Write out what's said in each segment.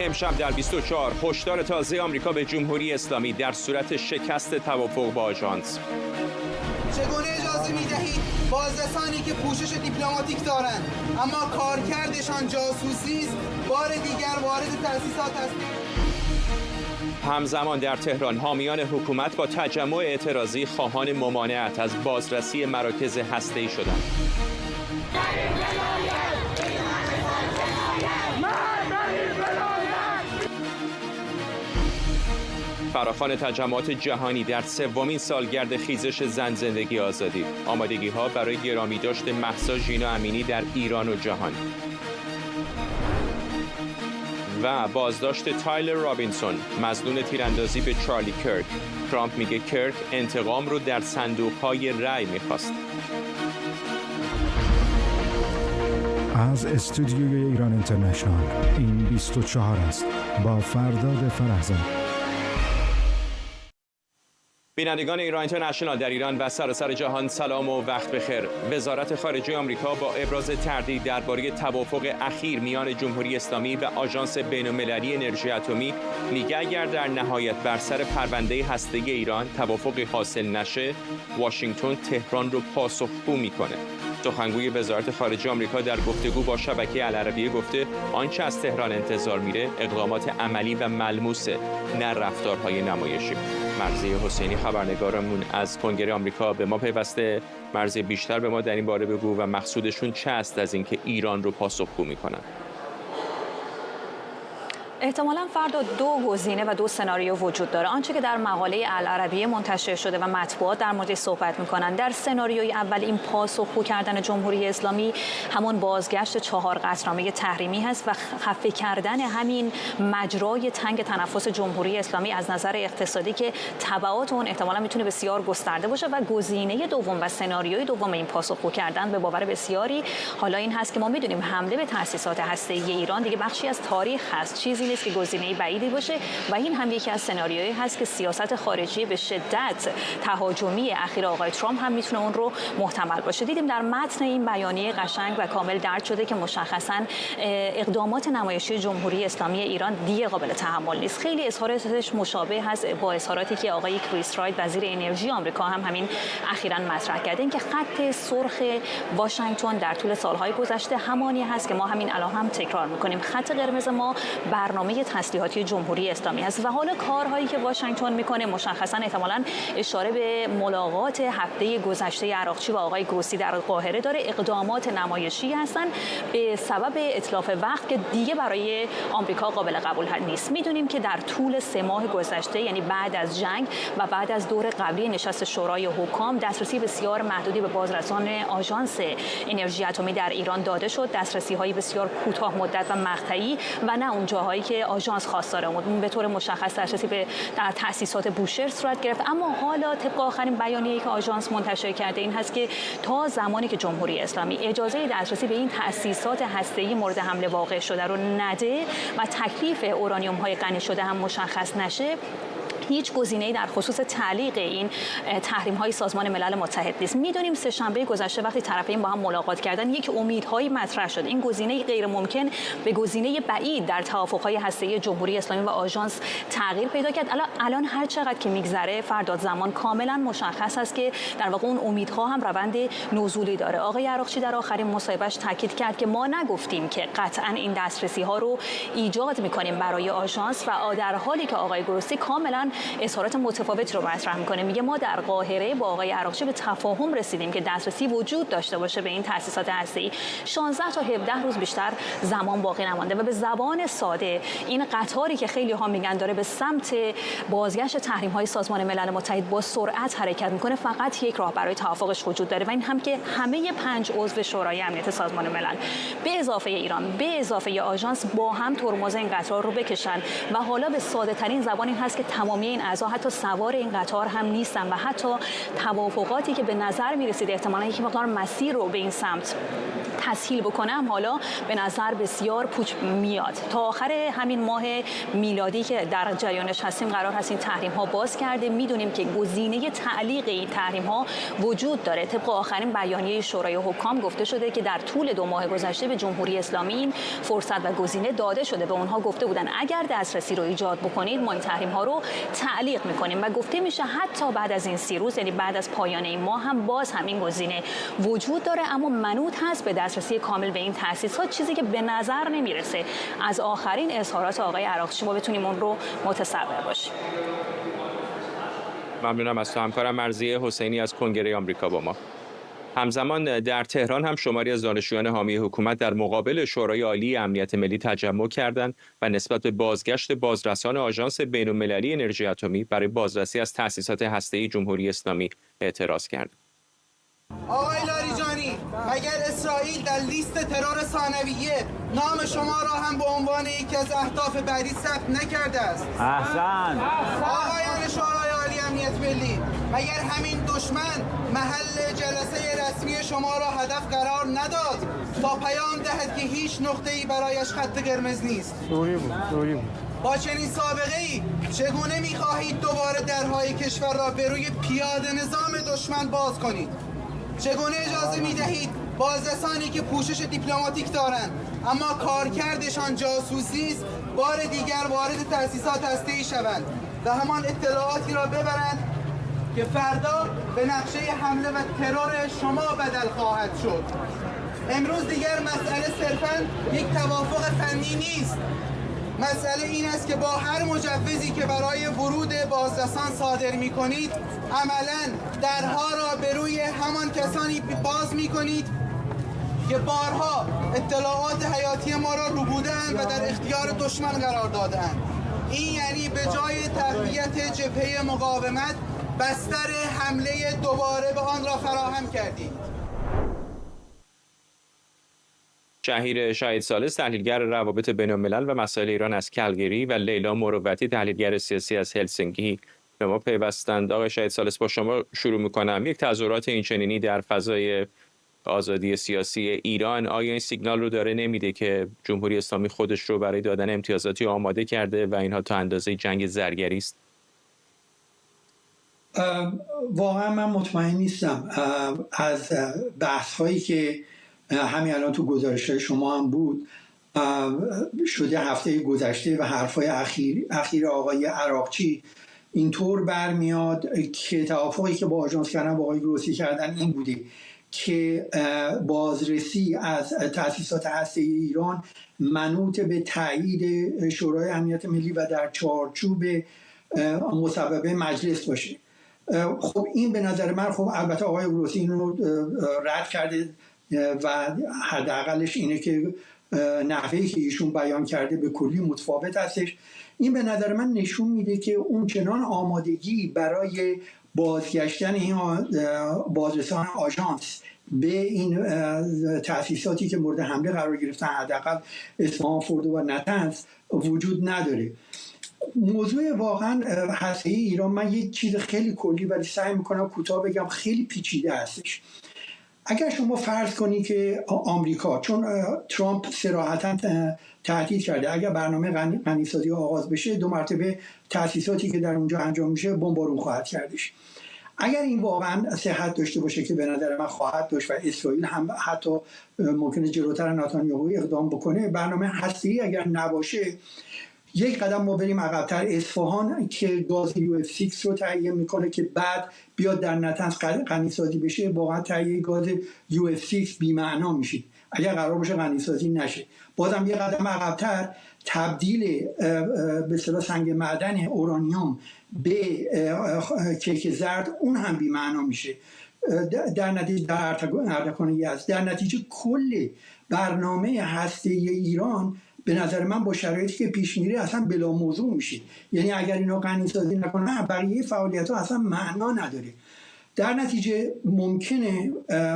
امشب در 24 هشدار تازه آمریکا به جمهوری اسلامی در صورت شکست توافق با آژانس. چگونه اجازه می‌دهید بازرسانی که پوشش دیپلماتیک دارند اما کارکردشان جاسوسی است بار دیگر وارد تأسیسات هستند؟ همزمان در تهران حامیان حکومت با تجمع اعتراضی خواهان ممانعت از بازرسی مراکز هسته‌ای شدند. فراخوان تجمعات جهانی در سومین سالگرد خیزش زن زندگی آزادی. آمادگی‌ها برای گرامی داشت مهسا ژینا امینی در ایران و جهان. و بازداشت تایلر رابینسون، مظنون تیراندازی به چارلی کرک. ترامپ میگه کرک انتقام رو در صندوق‌های رأی می‌خواست. از استودیوی ایران اینترنشنال این 24 است با فرداد فرهزاد. بینندگان ایران اینترنشنال در ایران و سراسر جهان سلام و وقت بخیر. وزارت خارجه آمریکا با ابراز تردید درباره توافق اخیر میان جمهوری اسلامی و آژانس بین‌المللی انرژی اتمی میگه اگر در نهایت بر سر پرونده هسته‌ای ایران توافقی حاصل نشه، واشنگتن تهران رو پاسخگو میکنه. سخنگوی وزارت خارجه آمریکا در گفتگو با شبکه العربیه گفته آنچه از تهران انتظار میره اقدامات عملی و ملموسه، نه رفتارهای نمایشی. مرضیه حسینی خبرنگارمون از کنگره آمریکا به ما پیوسته. مرضیه بیشتر به ما در این باره بگو و مقصودشون چه است از اینکه ایران رو پاسخگو میکنن؟ احتمالاً فردا دو گزینه و دو سناریو وجود داره. آنچه که در مقاله العربیه منتشر شده و مطبوعات در موردش صحبت میکنن، در سناریوی اول این پاسخگو کردن جمهوری اسلامی همون بازگشت 4 قطعنامه تحریمی هست و خفه کردن همین مجرای تنگ تنفس جمهوری اسلامی از نظر اقتصادی که تبعات اون احتمالاً میتونه بسیار گسترده باشه. و گزینه دوم و سناریوی دوم این پاسخگو کردن به باور بسیاری حالا این هست که ما میدونیم حمله به تأسیسات هسته‌ای ایران دیگه بخشی از تاریخ هست، چیزی نیست که گزینه بعیدی باشه و این هم یکی از سناریوهایی هست که سیاست خارجی به شدت تهاجمی اخیر آقای ترامپ هم میتونه اون رو محتمل باشه. دیدیم در متن این بیانیه قشنگ و کامل درج شده که مشخصاً اقدامات نمایشی جمهوری اسلامی ایران دیگه قابل تحمل نیست. خیلی اظهاراتش مشابه هست با اظهاراتی که آقای کریس رایت وزیر انرژی آمریکا هم همین اخیراً مطرح کرده، این که خط سرخ واشنگتن در طول سالهای گذشته همانی هست که ما همین الان هم تکرار می‌کنیم. خط قرمز ما برنامه تسلیحاتی جمهوری اسلامی است و حالا کارهایی که واشنگتن میکنه مشخصا احتمالاً اشاره به ملاقات هفته گذشته عراقچی و آقای گروسی در قاهره داره. اقدامات نمایشی هستن به سبب اتلاف وقت که دیگه برای آمریکا قابل قبول نیست. میدونیم که در طول 3 ماه گذشته، یعنی بعد از جنگ و بعد از دور قبلی نشست شورای حکام، دسترسی بسیار محدودی به بازرسان آژانس انرژی اتمی در ایران داده شد، دسترسی‌های بسیار کوتاه مدت و مقطعی و نه اون جاهایی که آژانس خواستار بود. به طور مشخص دسترسی به در تأسیسات بوشهر صورت گرفت. اما حالا طبق آخرین بیانیه‌ای که آژانس منتشر کرده این هست که تا زمانی که جمهوری اسلامی اجازه دسترسی به این تأسیسات هسته‌ای مورد حمله واقع شده رو نده و تکلیف اورانیوم‌های غنی شده هم مشخص نشه، هیچ گزینه‌ای در خصوص تعلیق این تحریم‌های سازمان ملل متحد نیست. می‌دونیم سه‌شنبه گذشته وقتی طرفین با هم ملاقات کردن یک امیدهایی مطرح شد. این گزینه غیر ممکن به گزینه بعید در توافق‌های هسته‌ای جمهوری اسلامی و آژانس تغییر پیدا کرد. الان هر چقدر که می‌گذره فرداد زمان کاملا مشخص است که در واقع اون امیدها هم روند نزولی داره. آقای عراقچی در آخرین مصاحبهش تاکید کرد که ما نگفتیم که قطعاً این دسترسی‌ها رو ایجاد می‌کنیم برای آژانس و در حالی که آقای گروسی کاملا اظهارات متفاوتی رو مطرح میکنه. میگه ما در قاهره با آقای عراقچی به تفاهم رسیدیم که دسترسی وجود داشته باشه به این تأسیسات هسته‌ای. 16 تا 17 روز بیشتر زمان باقی نمانده و به زبان ساده این قطاری که خیلی ها میگن داره به سمت بازگشت تحریم‌های سازمان ملل متحد با سرعت حرکت میکنه، فقط یک راه برای توافقش وجود داره و این هم که همه 5 عضو شورای امنیت سازمان ملل به اضافه ایران به اضافه آژانس با هم ترمز این قطار رو بکشن و حالا به ساده ترین زبان این هست که تمامی این اعضا حتی سوار این قطار هم نیستن و حتی توافقاتی که به نظر می‌رسید احتمالاً یک مقدار مسیر رو به این سمت تسهیل بکنه هم حالا به نظر بسیار پوچ میاد. تا آخر همین ماه میلادی که در جریانش هستیم قرار هست این تحریم ها باز کرده. میدونیم که گزینه تعلیق این تحریم ها وجود داره. طبق آخرین بیانیه شورای حکام گفته شده که در طول 2 ماه گذشته به جمهوری اسلامی این فرصت و گزینه داده شده. به اونها گفته بودن اگر دسترسی رو ایجاد بکنید ما این تحریم ها رو تعلیق میکنیم و گفته میشه حتی بعد از این 30 روز، یعنی بعد از پایان این ماه هم باز همین گزینه وجود داره، اما منوط هست به دسترسی کامل به این تأسیسات، چیزی که به نظر نمیرسه از آخرین اظهارات آقای عراقچی ما بتونیم اون رو متصور باشیم. ممنونم از تو همکارم مرضیه حسینی از کنگره آمریکا با ما. همزمان در تهران هم شماری از دانشجویان حامی حکومت در مقابل شورای عالی امنیت ملی تجمع کردند و نسبت به بازگشت بازرسان آژانس بین‌المللی انرژی اتمی برای بازرسی از تأسیسات هسته‌ای جمهوری اسلامی اعتراض کردند. آقای لاریجانی، مگر اسرائیل در لیست ترور ثانویه نام شما را هم به عنوان یکی از اهداف بعدی ثبت نکرده است؟ احسن. آقایان شورای عالی امنیت ملی، مگر همین دشمن محل جلسه رسمی شما را هدف قرار نداد تا پیام دهد که هیچ نقطه‌ای برایش خط قرمز نیست؟ سوری بود. با چنین سابقه‌ای چگونه می‌خواهید دوباره درهای کشور را به روی پیاده نظام دشمن باز کنید؟ چگونه اجازه می‌دهید بازرسانی که پوشش دیپلماتیک دارند اما کارکردشان جاسوسی است بار دیگر وارد تأسیسات هسته‌ای شوند و همان اطلاعاتی را ببرند که فردا به نقشه حمله و ترور شما بدل خواهد شد؟ امروز دیگر مسئله صرفاً یک توافق فنی نیست. مسئله این است که با هر مجوزی که برای ورود بازرسان صادر می کنید عملاً درها را به روی همان کسانی باز می کنید که بارها اطلاعات حیاتی ما را ربوده‌اند و در اختیار دشمن قرار داده‌اند. این یعنی به جای تقویت جبهه مقاومت بستر حمله دوباره به آن را فراهم کردید. شهیر شاهید ثالث تحلیلگر روابط بین‌الملل و مسائل ایران از کلگری و لیلا مروتی تحلیلگر سیاسی از هلسینکی به ما پیوستند. آقای شاهید ثالث، با شما شروع می‌کنم. یک تظاهرات اینچنینی در فضای آزادی سیاسی ایران آیا این سیگنال رو داره نمیده که جمهوری اسلامی خودش رو برای دادن امتیازاتی آماده کرده و اینها تا اندازه جنگ زرگری است؟ واقعا من مطمئن نیستم. از بحث هایی که همین الان تو گزارش شما هم بود شده هفته گذشته و حرفای اخیر آقای عراقچی اینطور برمیاد که توافقی که با آژانس کردن با آقای گروسی کردن این بوده که بازرسی از تأسیسات هسته‌ای ایران منوط به تایید شورای امنیت ملی و در چارچوب مصوبه مجلس باشه. خب این به نظر من، خب البته آقای گروسی این رو رد کرده و حداقلش اینه که نحوهی که ایشون بیان کرده به کلی متفاوت هستش. این به نظر من نشون میده که اون چنان آمادگی برای بازگشتن این بازرسان آژانس به این تأسیساتی که مورد حمله قرار گرفتن، حداقل اصفهان، فردو و نطنز، وجود نداره. موضوع واقعا هسته‌ای ایران، من یک چیز خیلی کلی ولی سعی میکنم کوتاه بگم، خیلی پیچیده هستش. اگر شما فرض کنی که آمریکا، چون ترامپ صراحتاً تهدید کرده اگر برنامه غنیسازی آغاز بشه 2 مرتبه تأسیساتی که در اونجا انجام میشه بمبارون خواهد کردش. اگر این واقعا صحت داشته باشه که به نظر من خواهد داشت و اسرائیل هم حتی ممکنه جلوتر نتانیاهو اقدام بکنه، برنامه هسته‌ای اگر نباشه یک قدم ما بریم عقب‌تر. اصفهان که گاز UF6 رو تهیه میکنه که بعد بیاد در نطنز غنیسازی بشه، واقعا تهیه گاز UF6 بی‌معنا میشه اگر قرار باشه غنیسازی نشه. بازم یک قدم عقب‌تر تبدیل به اصطلاح سنگ معدن اورانیوم به کیک زرد، اون هم بی‌معنا میشه. در نتیجه در اردکان یزد، در نتیجه کل برنامه هسته‌ای ایران به نظر من با شرایطی که پیش میره اصلا بلا موضوع میشه. یعنی اگر اینا غنیسازی نکنن بقیه فعالیت ها اصلا معنا نداره. در نتیجه ممکنه،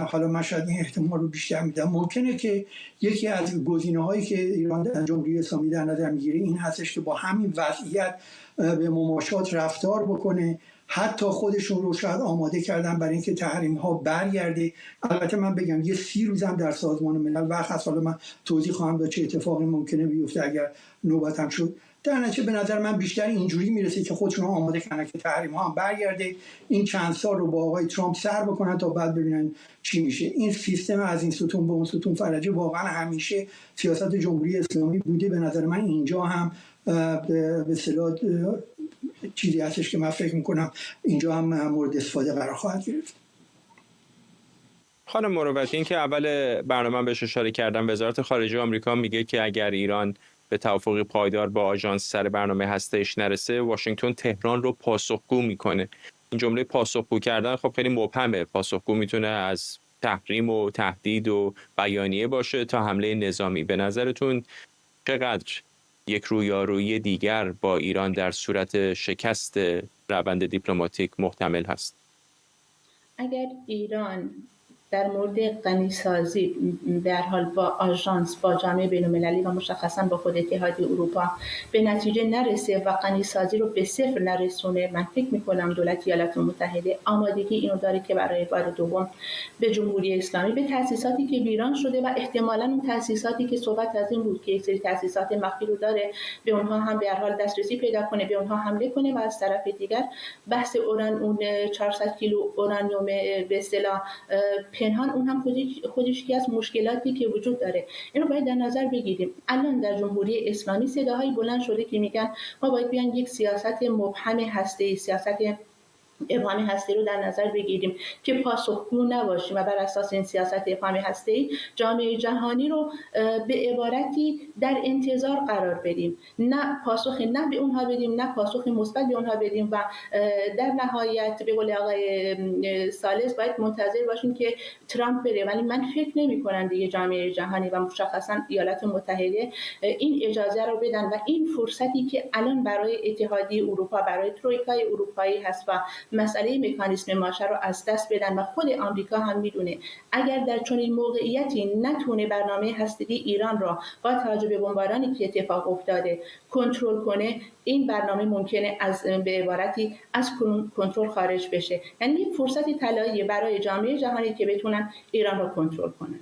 حالا من شاید این احتمال رو بیشتر میدم، ممکنه که یکی از گزینه‌هایی که ایران جمهوری اسلامی در نظر میگیره این هستش که با همین وضعیت به مماشات رفتار بکنه حتی خودشون رو شاید آماده کردن برای اینکه تحریم ها برگرده. البته من بگم یه 30 روزم در سازمان ملل وقت هست، حالا من توضیح خواهم داد چه اتفاقی ممکنه بیفته اگر نوبتم شد. در نتیجه به نظر من بیشتر اینجوری میرسه که خودشون رو آماده کنن که تحریم ها هم برگرده، این چند سال رو با آقای ترامپ سر بکنن تا بعد ببینن چی میشه. این سیستم از این ستون به اون ستون فرجه واقعا همیشه سیاست جمهوری اسلامی بوده. به نظر من اینجا هم به اصطلاح چیزی هستش که من فکر میکنم اینجا هم مورد استفاده قرار خواهد گرفت. خانم مروتی، این که اول برنامه بهش اشاره کردم، وزارت خارجه آمریکا میگه که اگر ایران به توافق پایدار با آژانس سر برنامه هسته‌ایش نرسه، واشنگتن تهران رو پاسخگو میکنه. این جمله پاسخگو کردن خب خیلی مبهمه. پاسخگو میتونه از تحریم و تهدید و بیانیه باشه تا حمله نظامی. به نظرتون چقدر یک رویارویی دیگر با ایران در صورت شکست روند دیپلماتیک محتمل هست؟ اگر ایران در مورد غنیسازی به هر حال با آژانس، با جامعه بین‌المللی و مشخصا با خود اتحادیه اروپا به نتیجه نرسه و غنیسازی رو به صفر نرسونه، من فکر می‌کنم دولت ایالات متحده آمادگی اینو داره که برای بار دوم به جمهوری اسلامی، به تأسیساتی که ویران شده و احتمالاً اون تأسیساتی که صحبت از این بود که یک سری تأسیسات مخفی رو داره، به اونها هم به هر حال دسترسی پیدا کنه، به اونها حمله کنه و از طرف دیگر بحث اون 400 کیلو اورانیوم به اصطلاح پنهان، اون هم خودش یکی از مشکلاتی که وجود داره. اینو باید در نظر بگیریم. الان در جمهوری اسلامی صداهایی بلند شده که میگن ما باید بیان یک سیاست مبهم هسته‌ای، سیاست ابهام هستی رو در نظر بگیریم که پاسخگو نباشیم و بر اساس این سیاست ابهام هستی جامعه جهانی رو به عبارتی در انتظار قرار بدیم، نه پاسخ نه به اونها بدیم، نه پاسخ مثبت به اونها بدیم و در نهایت به قول آقای سالس باید منتظر باشیم که ترامپ بره. ولی من فکر نمی‌کنم دیگه جامعه جهانی و مشخصا ایالات متحده این اجازه رو بدن و این فرصتی که الان برای اتحادیه اروپا، برای ترویکای اروپایی هست و مسئله مکانیسم ماشه رو از دست بدن و خود آمریکا هم میدونه اگر در چنین موقعیتی نتونه برنامه هسته‌ای ایران را با توجه به بمبارانی که اتفاق افتاده کنترل کنه، این برنامه ممکنه از به عبارتی از کنترل خارج بشه. یعنی یک فرصت طلایی برای جامعه جهانی که بتونن ایران را کنترل کنن.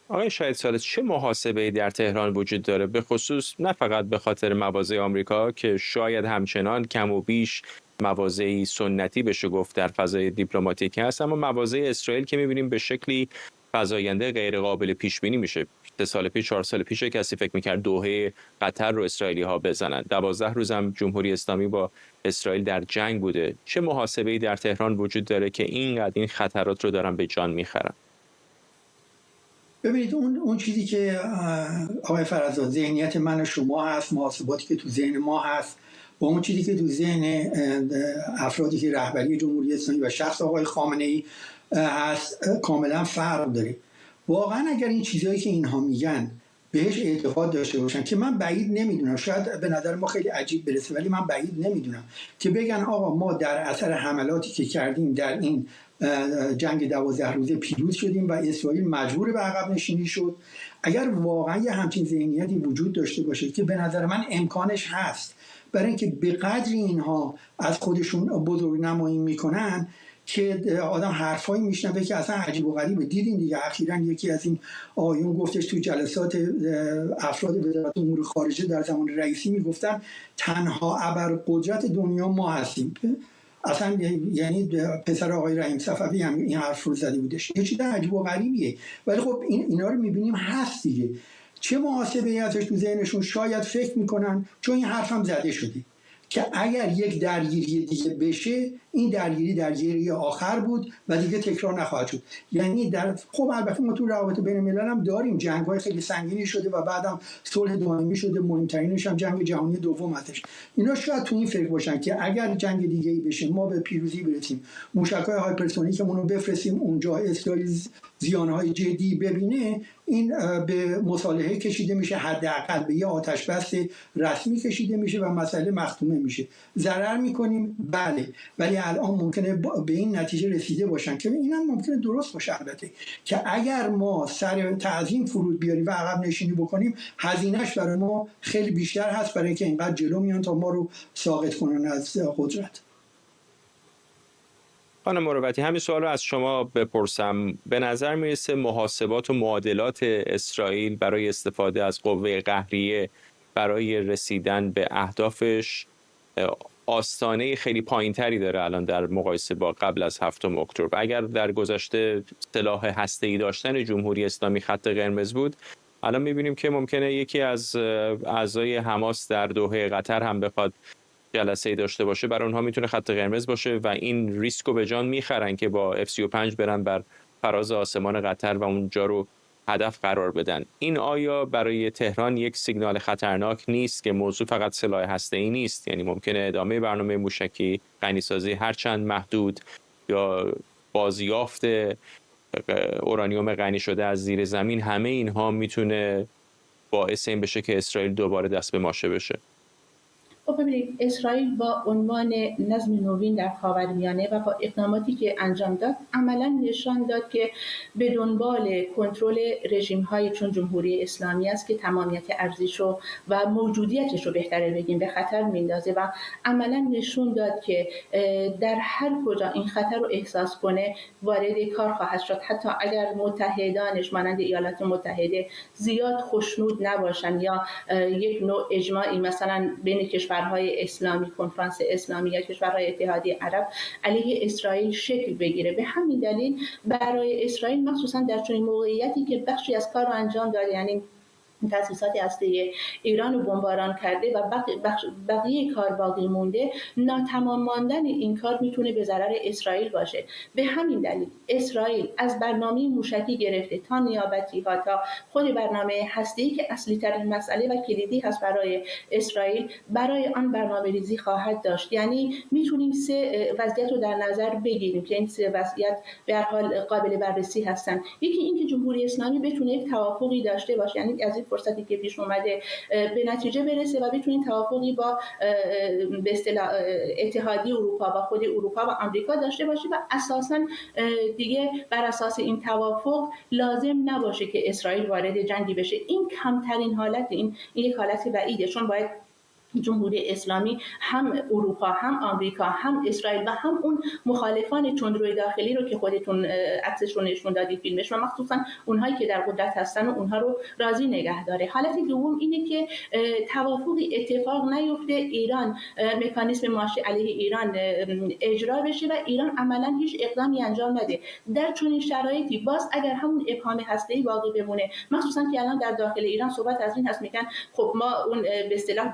آقای شهید سالس، چه محاسبه‌ای در تهران وجود داره، به خصوص نه فقط به خاطر مواضع آمریکا که شاید همچنان کم و بیش مواضعی سنتی بشه گفت در فضای دیپلماتیک هست، اما مواضع اسرائیل که می‌بینیم به شکلی فزاینده غیر قابل پیش بینی میشه. 3 سال پیش 4 سال پیش کسی فکر می‌کرد دوحه قطر رو اسرائیلی‌ها بزنن. 12 روز هم جمهوری اسلامی با اسرائیل در جنگ بوده. چه محاسبه‌ای در تهران وجود داره که اینقدر این خطرات رو دارن به جان می‌خرن؟ ببینید اون چیزی که آقای فرزاد ذهنیت من و شما هست، محاسباتی که تو ذهن ما هست با اون چیزی که تو ذهن افرادی که رهبری جمهوری اسلامی و شخص آقای خامنه‌ای هست کاملا فرق داره. واقعا اگر این چیزایی که اینها میگن بهش اعتقاد داشته باشن، که من بعید نمیدونم، شاید به نظر ما خیلی عجیب برسه ولی من بعید نمیدونم که بگن آقا ما در اثر حملاتی که کردیم در این جنگ 12 روزه پیروز شدیم و اسرائیل مجبور به عقب نشینی شد. اگر واقعا یه همچین ذهنیتی وجود داشته باشه که به نظر من امکانش هست، برای اینکه به قدری اینها از خودشون بزرگ نمایی میکنن که آدم حرفایی میشنوه که اصلا عجیب و غریبه. دیدین دیگه اخیراً یکی از این آقایون گفتش تو جلسات افراد وزارت امور خارجه در زمان رئیسی میگفتن تنها ابرقدرت دنیا ما هستیم. اصلا یعنی پسر آقای رحیم صفوی هم این حرف رو زده بودش. یه چیز عجیب و غریبیه ولی خب اینا رو میبینیم هست دیگه. چه محاسبه‌ای ازش تو ذهنشون شاید فکر میکنن، چون این حرف هم زده شده که اگر یک درگیری دیگه بشه این درگیری آخر بود و دیگه تکرار نخواهد شد. یعنی خب البته ما تو روابط بین الملل هم داریم جنگ‌های خیلی سنگینی شده و بعدم صلح دائمی شده، مهمترینش هم جنگ جهانی دوم هستش. اینا شاید تو این فکر باشن که اگر جنگ دیگه‌ای بشه ما به پیروزی برسیم، موشک‌های هایپرسونیکمون رو بفرستیم اونجا، اسرائیل زیان‌های جدی ببینه، این به مصالحه کشیده میشه، حداقل به یه آتش بس رسمی کشیده میشه و مسئله مختومه میشه. ضرر میکنیم بله، ولی الان ممکنه به این نتیجه رسیده باشن که اینم ممکنه درست باشه البته، که اگر ما سر تعظیم فرود بیاریم و عقب نشینی بکنیم هزینهش برای ما خیلی بیشتر هست، برای اینکه اینقدر جلو میان تا ما رو ساقط کنن از قدرت. خانم مروتی، همین سوال رو از شما بپرسم. به نظر میرسه محاسبات و معادلات اسرائیل برای استفاده از قوه قهریه برای رسیدن به اهدافش آستانه خیلی پایینتری داره الان در مقایسه با قبل از 7 اکتبر. اگر در گذشته سلاح هسته‌ای داشتن جمهوری اسلامی خط قرمز بود، الان می‌بینیم که ممکنه یکی از اعضای حماس در دوحه قطر هم بخواد جلسه‌ای داشته باشه، برای اونها میتونه خط قرمز باشه و این ریسک رو به جان میخرن که با F-35 برن بر فراز آسمان قطر و اونجا رو هدف قرار بدن. این آیا برای تهران یک سیگنال خطرناک نیست که موضوع فقط سلاح هسته‌ای نیست؟ یعنی ممکنه ادامه برنامه موشکی، غنیسازی هرچند محدود یا بازیافت اورانیوم غنی شده از زیر زمین، همه اینها میتونه باعث این بشه که اسرائیل دوباره دست به ماشه بشه. خب ببینید، اسرائیل با عنوان نظم نوین در خاورمیانه و با اقداماتی که انجام داد عملا نشان داد که به دنبال کنترل رژیم‌های چون جمهوری اسلامی است که تمامیت ارزش و موجودیتش رو بهتره بگیم به خطر میندازه و عملا نشون داد که در هر کجا این خطر رو احساس کنه وارد کار خواهد شد، حتی اگر متحدانش مانند ایالات متحده زیاد خوشنود نباشن یا یک نوع اجماعی مثلا بین کشورهای اسلامی، کنفرانس اسلامی یا کشورهای اتحادیه عرب علیه اسرائیل شکل بگیره. به همین دلیل برای اسرائیل مخصوصا در چنین موقعیتی که بخشی از کار رو انجام داده، یعنی تأسیسات هسته‌ای ایران رو بمباران کرده و بقیه کار باقی مونده، ناتمام ماندن این کار میتونه به ضرر اسرائیل باشه. به همین دلیل اسرائیل از برنامه موشکی گرفته تا نیابتی ها تا خود برنامه هسته‌ای که اصلی ترین مسئله و کلیدی هست برای اسرائیل، برای آن برنامه ریزی خواهد داشت. یعنی میتونیم سه وضعیت رو در نظر بگیریم که این سه وضعیت به هر حال قابل بررسی هستن. یکی اینکه جمهوری اسلامی بتونه یک توافقی داشته باشه، یعنی از فرصتی که پیش اومده به نتیجه برسه و بتونیم توافقی با به اصطلاح اتحادیه اروپا و خود اروپا و آمریکا داشته باشه و اساساً دیگه بر اساس این توافق لازم نباشه که اسرائیل وارد جنگی بشه. این کمترین حالت، این یک حالت بعیده، چون باید جمهوری اسلامی هم اروپا هم آمریکا هم اسرائیل و هم اون مخالفان تندروی داخلی رو که خودتون عکسش رو نشون دادید فیلمش، و مخصوصا اونهایی که در قدرت هستن و اونها رو راضی نگه داره. حالت دوم اینه که توافقی اتفاق نیفته، ایران مکانیزم ماشه علیه ایران اجرا بشه و ایران عملا هیچ اقدامی انجام نده. در چنین شرایطی باز اگر همون ابهام هسته‌ای باقی بمونه، مخصوصا که الان در داخل ایران صحبت از این هست میگن خب ما اون به اصطلاح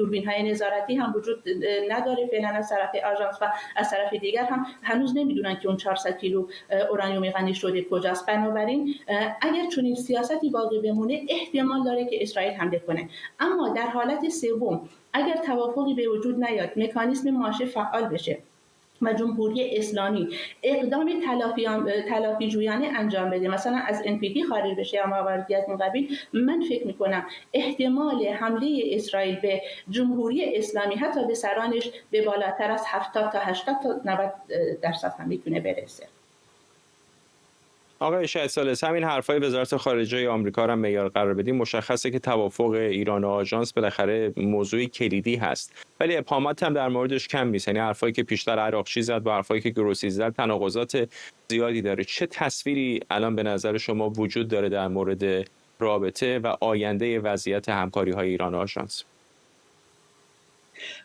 دوربین‌های نظارتی هم وجود نداره فعلا از طرف آژانس و از طرف دیگر هم هنوز نمیدونن که اون 400 کیلو اورانیوم غنی شده کجاست. بنابراین اگر چنین سیاستی باقی بمونه احتمال داره که اسرائیل حمله کنه. اما در حالت سوم اگر توافقی به وجود نیاد، مکانیزم ماشه فعال بشه و جمهوری اسلامی اقدام تلافی جویانه انجام بده، مثلا از NPT خارج بشه یا مواردی از این قبیل، من فکر میکنم احتمال حمله اسرائیل به جمهوری اسلامی حتی به سرانش به بالاتر از 70 تا 80 تا 90% هم میتونه برسه. آقای شهید ثالث، همین حرفای وزارت خارجه آمریکا را معیار قرار بدیم، مشخصه که توافق ایران و آژانس بالاخره موضوعی کلیدی هست، ولی ابهامات هم در موردش کم نیست. یعنی حرفایی که پیشتر عراقچی زد با حرفایی که گروسی زد تناقضات زیادی داره. چه تصویری الان به نظر شما وجود داره در مورد رابطه و آینده وضعیت همکاری‌های ایران و آژانس؟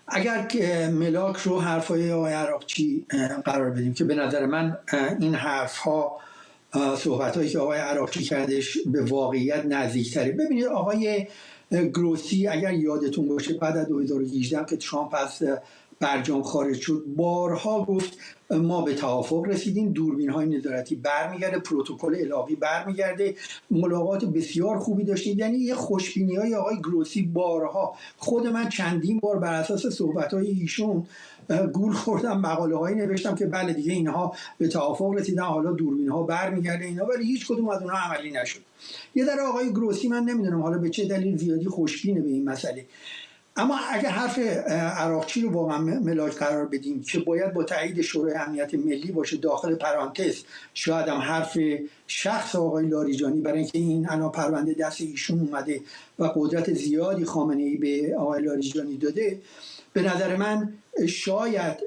اگر که ملاک رو حرفای آقای عراقچی قرار بدیم که به نظر من این حرف‌ها، صحبت‌هایی که آقای عراقچی کردش به واقعیت نزدیک‌تره. ببینید آقای گروسی اگر یادتون باشه بعد از 2018 که ترامپ از برجام خارج شد بارها گفت ما به توافق رسیدیم، دوربین‌های نظارتی برمیگرده، پروتکل الحاقی برمیگرده، ملاقات بسیار خوبی داشتیم. یعنی یه خوشبینی‌های آقای گروسی بارها، خود من چندین بار بر اساس صحبت‌های ایشون گول خوردم، مقاله‌هایی نوشتم که بله دیگه اینها به توافق رسیدن، حالا دوربین‌ها برمیگرده اینا، ولی هیچ کدوم از اونها عملی نشد. یه ذره آقای گروسی من نمیدونم حالا به چه دلیل زیادی خوشبینه به این مسئله. اما اگه حرف عراقچی رو واقعا ملاک قرار بدیم که باید با تایید شورای امنیت ملی باشه، داخل پرانتز شاید هم حرف شخص آقای لاریجانی، برای اینکه این الان پرونده دست ایشون اومده و قدرت زیادی خامنه‌ای به آقای لاریجانی داده، به نظر من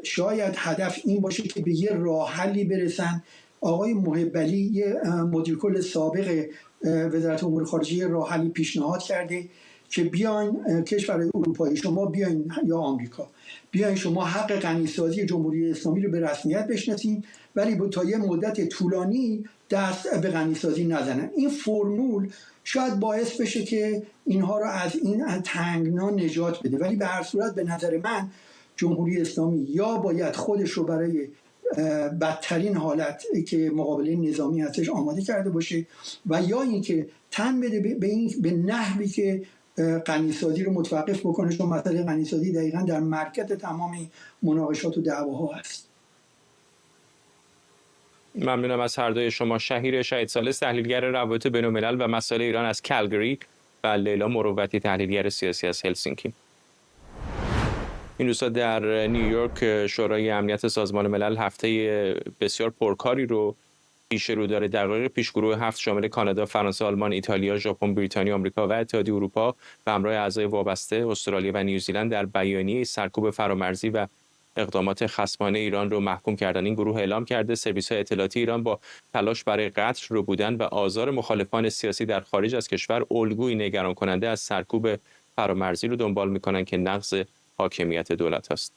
شاید هدف این باشه که به یه راه حلی برسن. آقای محب علی مدیر کل سابق وزارت امور خارجه راه حلی پیشنهاد کرده که بیاین کشورهای اروپایی، شما بیاین یا آمریکا، بیاین شما حق غنیسازی جمهوری اسلامی رو به رسمیت بشناسین، ولی تا یه مدت طولانی دست به غنیسازی نزنن. این فرمول شاید باعث بشه که اینها رو از این تنگنا نجات بده، ولی به هر صورت به نظر من جمهوری اسلامی یا باید خودش رو برای بدترین حالت که مقابله نظامی هستش آماده کرده باشه و یا اینکه تن بده به نحوی که غنیسازی رو متوقف بکنه، چون مسئله غنیسازی دقیقاً در مرکز تمام مناقشات و دعواها هست. ممنونم از هر دوی شما. شهیر شهید ثالث، تحلیلگر روابط بین‌الملل و مسائل ایران از کلگری، و لیلا مروتی، تحلیلگر سیاسی از هلسینکی. این روزها در نیویورک شورای امنیت سازمان ملل هفته بسیار پرکاری رو پیش رو داره. دقایق پیش گروه 7 شامل کانادا، فرانسه، آلمان، ایتالیا، ژاپن، بریتانیا، آمریکا و اتحادیه اروپا به همراه اعضای وابسته استرالیا و نیوزیلند در بیانیه سرکوب فرامرزی و اقدامات خصمانه ایران رو محکوم کردن. این گروه اعلام کرده سرویس‌های اطلاعاتی ایران با تلاش برای قتل، ربودن و آزار مخالفان سیاسی در خارج از کشور الگویی نگران کننده از سرکوب فرامرزی رو دنبال می‌کنند که نقض حاکمیت دولت است.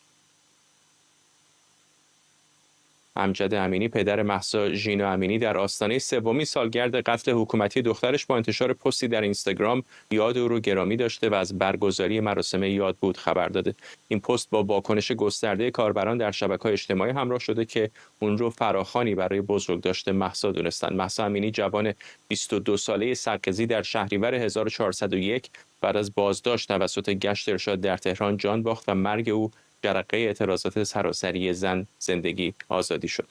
امجد امینی، پدر مهسا ژینا امینی، در آستانه سومین سالگرد قتل حکومتی دخترش با انتشار پستی در اینستاگرام یاد او را گرامی داشته و از برگزاری مراسم یاد بود خبر داده. این پست با واکنش گسترده کاربران در شبکه‌های اجتماعی همراه شده که اون رو فراخوانی برای بزرگداشت مهسا دونستند. مهسا امینی جوان 22 ساله سرکزی در شهریور 1401 بعد از بازداشت توسط گشت ارشاد در تهران جان باخت و مرگ او جرقه اعتراضات سراسری زن، زندگی، آزادی شد.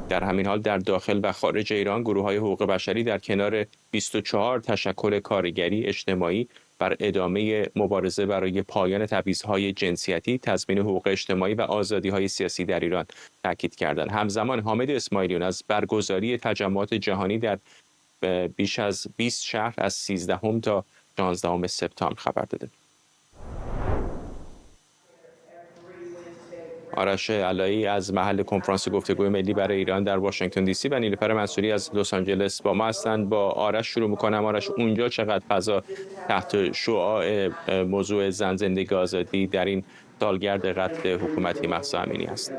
در همین حال در داخل و خارج ایران گروه‌های حقوق بشری در کنار 24 تشکل کارگری اجتماعی بر ادامه مبارزه برای پایان تبعیض‌های جنسیتی، تضمین حقوق اجتماعی و آزادی‌های سیاسی در ایران تاکید کردند. همزمان حامد اسماعیلیون از برگزاری تجمعات جهانی در بیش از 20 شهر از 13 تا 16 سپتامبر خبر داده. آرش علایی از محل کنفرانس گفتگوی ملی برای ایران در واشنگتن دی سی و نیلوفر منصوری از لس آنجلس با ما هستند. با آرش شروع می‌کنم. آرش، اونجا چقدر فضا تحت شعاع موضوع زن، زندگی، آزادی در این سالگرد قتل حکومتی مهسا امینی است؟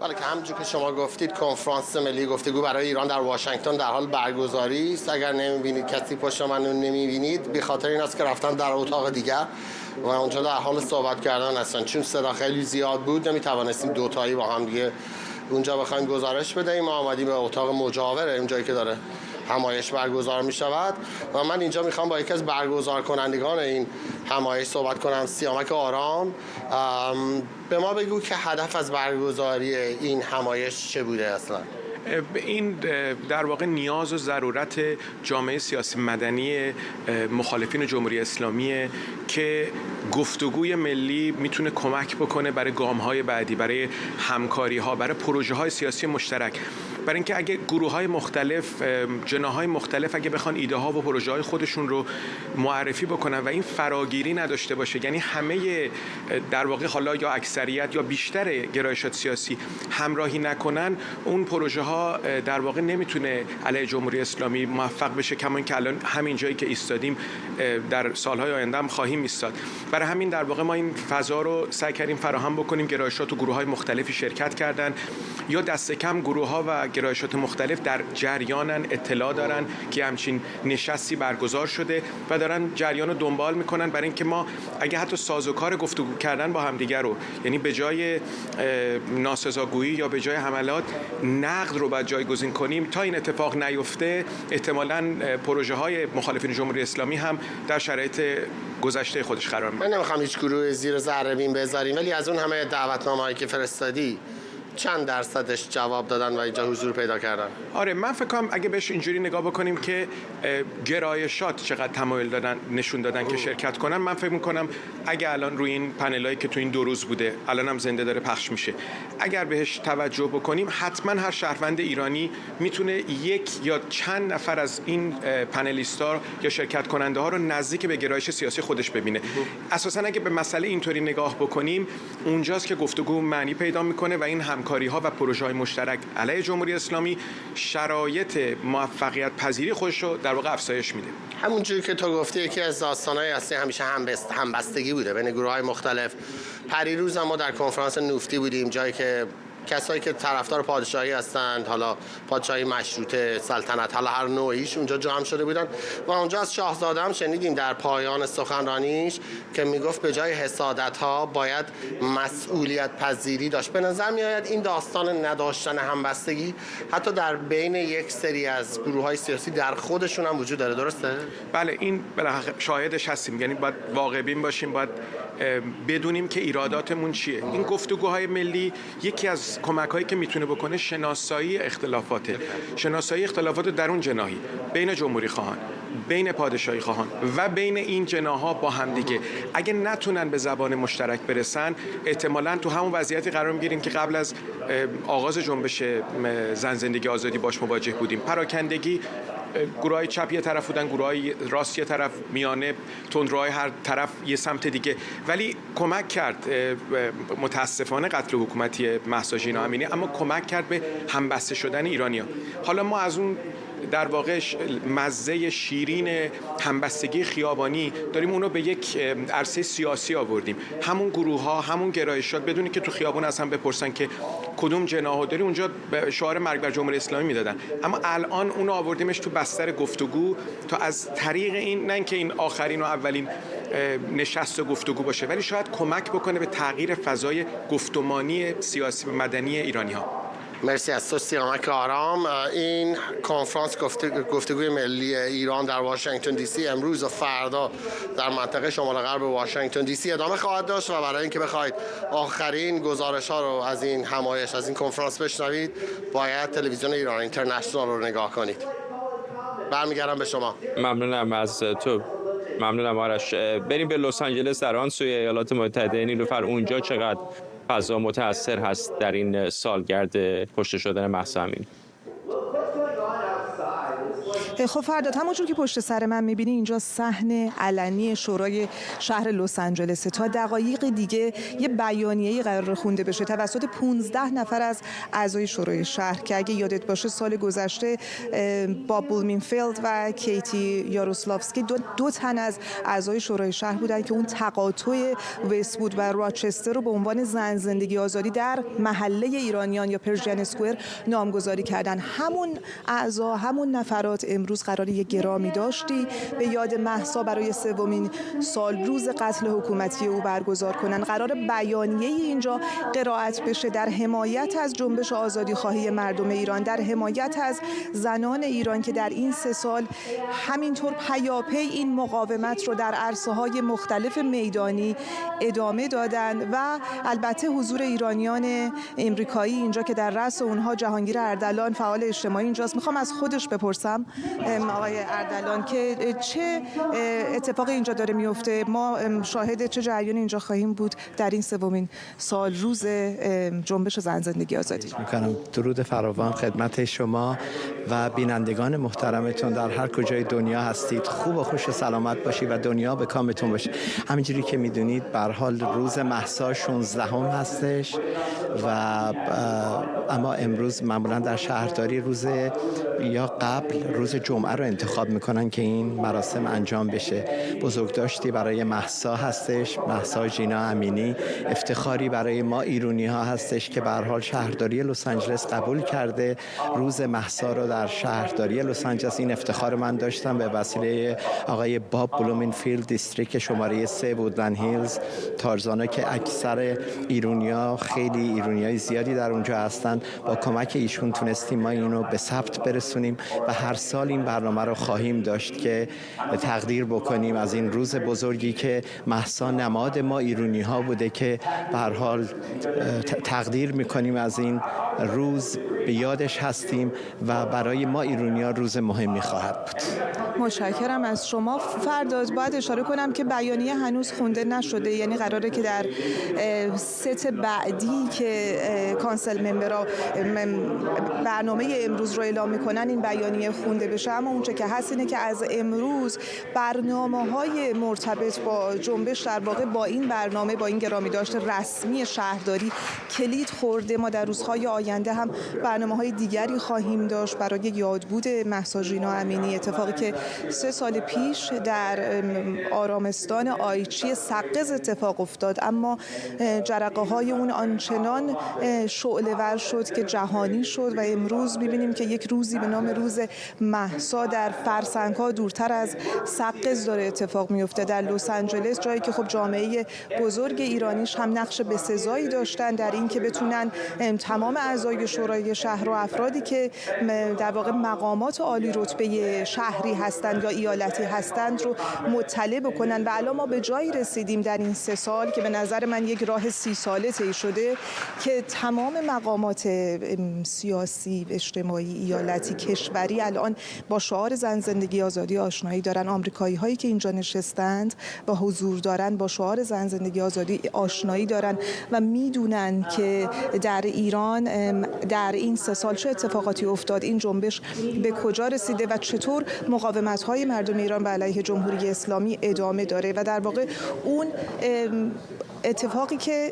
بله، که همونجور که شما گفتید کنفرانس ملی گفتگو برای ایران در واشنگتن در حال برگزاری است. اگر نمی‌بینید، کسی پشت من رو نمی‌بینید، به خاطر این است که رفتن در اتاق دیگر و اونجا در حال صحبت کردن هستن. چون صدا خیلی زیاد بود نمی‌توانستیم دوتایی با هم دیگه اونجا بخوایم گزارش بدهیم. ما آمدیم به اتاق مجاور، این جایی که داره همایش برگزار می شود و من اینجا میخوام با یکی از برگزار کنندگان این همایش صحبت کنم. سیامک آرام، به ما بگو که هدف از برگزاری این همایش چه بوده اصلا؟ این در واقع نیاز و ضرورت جامعه سیاسی مدنی مخالفین جمهوری اسلامی که گفتگوی ملی میتونه کمک بکنه برای گام‌های بعدی، برای همکاری‌ها، برای پروژه‌های سیاسی مشترک. برای اینکه اگه گروه‌های مختلف، جناح‌های مختلف اگه بخوان ایده‌ها و پروژه‌های خودشون رو معرفی بکنن و این فراگیری نداشته باشه، یعنی همه در واقع حالا یا اکثریت یا بیشتر گرایشات سیاسی همراهی نکنن، اون پروژه‌ها در واقع نمیتونه علیه جمهوری اسلامی موفق بشه، کما اینکه الان همین جایی که ایستادیم در سال‌های آینده هم خواهیم ایستاد. برای همین در واقع ما این فضا رو سعی کردیم فراهم بکنیم. گرایشات و گروه‌های مختلفی شرکت کردن، یا دست کم گروه‌ها و گرایشات مختلف در جریانن، اطلاع دارن که همچین نشستی برگزار شده و دارن جریان رو دنبال میکنن، برای اینکه ما اگه حتی سازوکار گفتگو کردن با همدیگر رو، یعنی به جای ناسزاگویی یا به جای حملات نقد رو باید جایگزین کنیم، تا این اتفاق نیفته احتمالاً پروژه‌های مخالفین جمهوری اسلامی هم در شرایط گذشته خودش قرار می‌گیره. من نمیخوام هیچ گروه زیر ذره بین بذاریم، ولی از اون همه دعوتنامه‌هایی که فرستادی چند درصدش جواب دادن و اینجا حضور پیدا کردن؟ آره، من فکر کنم اگه بهش اینجوری نگاه بکنیم که گرایشات چقدر تمایل دادن نشون دادن که شرکت کنن، من فکر میکنم اگه الان روی این پنلایی که تو این 2 روز بوده، الان هم زنده داره پخش میشه، اگر بهش توجه بکنیم حتما هر شهروند ایرانی میتونه یک یا چند نفر از این پنلیستا یا شرکت کننده ها رو نزدیک به گرایش سیاسی خودش ببینه. اساسا اگه به مسئله اینطوری نگاه بکنیم، اونجاست که گفتگو معنی پیدا میکنه و این همکاری ها و پروژه های مشترک علیه جمهوری اسلامی شرایط موفقیت پذیری خودش رو در واقع افزایش میده. همونجوری که تو گفتی یکی از داستان‌های اصلی همیشه همبستگی بوده بین گروه‌های مختلف. پریروز ما در کنفرانس نوفتی بودیم، جایی که کسایی که طرفدار پادشاهی هستند، حالا پادشاهی مشروطه، سلطنت، حالا هر نوعیش اونجا جمع شده بودن و اونجا از شاهزاده هم شنیدیم در پایان سخنرانیش که میگفت به جای حسادت‌ها باید مسئولیت پذیری داشت. به نظر میآید این داستان نداشتن همبستگی حتی در بین یک سری از گروه‌های سیاسی در خودشون هم وجود داره، درسته؟ بله، این بالاخره شاهدش هستیم، یعنی باید واقع بین باشیم، باید بدونیم که ایراداتمون چیه. این گفتگوهای ملی یکی از کمک‌هایی که میتونه بکنه شناسایی اختلافاته، شناسایی اختلافات درون جناحی بین جمهوری خواهان، بین پادشاهی خواهان و بین این جناح‌ها با هم دیگه. اگه نتونن به زبان مشترک برسن، احتمالاً تو همون وضعیتی قرار می‌گیریم که قبل از آغاز جنبش زن زندگی آزادی باش مواجه بودیم. پراکندگی، گروهای چپ یه طرف بودن، گروهای راست یه طرف، میانه تندروهای هر طرف یه سمت دیگه. ولی کمک کرد متاسفانه قتل حکومتی مهسا ژینا امینی، اما کمک کرد به همبسته شدن ایرانی‌ها. حالا ما از اون در واقع مزه شیرین همبستگی خیابانی داریم اونو به یک عرصه سیاسی آوردیم. همون گروه‌ها، همون گرایشات بدونی که تو خیابون از هم بپرسن که کدوم جناحو داری، اونجا شعار مرگ بر جمهوری اسلامی میدادن، اما الان اونو آوردیمش تو بستر گفتگو تا از طریق این، نه اینکه این آخرین و اولین نشست و گفتگو باشه، ولی شاید کمک بکنه به تغییر فضای گفتمانی سیاسی و مدنی ایرانی‌ها. مرسی از تو سیامک آرام. این کنفرانس گفتگوی ملی ایران در واشنگتن دی سی امروز و فردا در منطقه شمال غرب واشنگتن دی سی ادامه خواهد داشت و برای اینکه بخواید آخرین گزارش ها رو از این همایش، از این کنفرانس بشنوید، باید تلویزیون ایران اینترنشنال رو نگاه کنید. برمیگردم به شما. ممنونم از تو. ممنونم آرش. بریم به لس آنجلس در آن سوی ایالات متحده. نیلوفر، اونجا چقدر فضا متأثر هست در این سالگرد کشته شدن مهسا امینی؟ خب فرداد، همونجور که پشت سر من می‌بینی اینجا صحن علنی شورای شهر لس آنجلس. تا دقایق دیگه یه بیانیه‌ای قرار خونده بشه توسط 15 نفر از اعضای شورای شهر که اگه یادت باشه سال گذشته باب بولمینفیلد و کیتی یاروسلافسکی دو تن از اعضای شورای شهر بودن که اون تقاطع وست‌وود و راچستر رو به عنوان زن زندگی آزادی در محله ایرانیان یا پرژین اسکوئر نامگذاری کردن. همون اعضا، همون نفرات امروز قراره یک گرامی داشتی به یاد مهسا برای 3مین سال روز قتل حکومتی او برگزار کنن. قرار بیانیه اینجا قرائت بشه در حمایت از جنبش آزادی خواهی مردم ایران، در حمایت از زنان ایران که در این 3 سال همینطور پیاپی این مقاومت رو در عرصه‌های مختلف میدانی ادامه دادن و البته حضور ایرانیان امریکایی اینجا که در رأس اونها جهانگیر اردلان فعال اجتماعی اینجاست. میخوام از خودش بپرسم آقای اردلان که چه اتفاقی اینجا داره میفته، ما شاهد چه جریان اینجا خواهیم بود در این 3مین سال روز جنبش زن زندگی آزادی. میکنم درود فراوان خدمت شما و بینندگان محترمتون در هر کجای دنیا هستید. خوب و خوش و سلامت باشید و دنیا به کامتون باشه. همینجوری که میدونید به هر حال روز مهسا 16 هستش و اما امروز معمولا در شهرداری روز یا قبل روز جمعه رو انتخاب میکنن که این مراسم انجام بشه. بزرگداشتی برای مهسا هستش، مهسا ژینا امینی، افتخاری برای ما ایرانی ها هستش که به هر حال شهرداری لس آنجلس قبول کرده روز مهسا رو در شهرداری لس آنجلس. این افتخار من داشتم به وسیله آقای باب بلومینفیلد، دیستریکت شماره 3 وودلند هیلز، تارزانا که اکثر ایرانی‌ها، خیلی ایرانیای زیادی در اونجا هستن. با کمک ایشون تونستیم ما اینو به ثبت برسونیم و هر سال این این برنامه رو خواهیم داشت که تقدیر بکنیم از این روز بزرگی که مهسا نماد ما ایرانی ها بوده که به هر حال تقدیر میکنیم از این روز، به یادش هستیم و برای ما ایرانی ها روز مهمی خواهد بود. متشکرم از شما. فرداد باید اشاره کنم که بیانیه هنوز خونده نشده، یعنی قراره که در ست بعدی که کانسل ممبرها برنامه امروز رو اعلام میکنن این بیانیه خونده بشه. اما اونچه که هست اینه که از امروز برنامه‌های مرتبط با جنبش در واقع با این برنامه، با این گرامی داشته رسمی شهرداری کلید خورده. ما در روزهای آینده هم برنامه‌های دیگری خواهیم داشت برای یادبود مهسا ژینا امینی، اتفاقی که 3 سال پیش در آرامستان آیچی سقز اتفاق افتاد، اما جرقه‌های اون آنچنان شعله‌ور شد که جهانی شد و امروز می‌بینیم که یک روزی به نام روز مهسا در فرسنگ‌ها دورتر از سقز داره اتفاق میفته در لس آنجلس، جایی که خب جامعه بزرگ ایرانیش هم نقش بسزایی داشتن در این که بتونن تمام اعضای شورای شهر و افرادی که در واقع مقامات عالی رتبه شهری هستند یا ایالتی هستند رو مطلع بکنن. و الان ما به جایی رسیدیم در این 3 سال که به نظر من یک راه 30 ساله طی شده که تمام مقامات سیاسی، اجتماعی، ایالتی، کشوری الان با شعار زن زندگی آزادی آشنایی دارن. آمریکایی هایی که اینجا نشستند و حضور دارن با شعار زن زندگی آزادی آشنایی دارن و میدونن که در ایران در این 3 سال چه اتفاقاتی افتاد، این جنبش به کجا رسیده و چطور مقاومت های مردم ایران به علیه جمهوری اسلامی ادامه داره. و در واقع اون اتفاقی که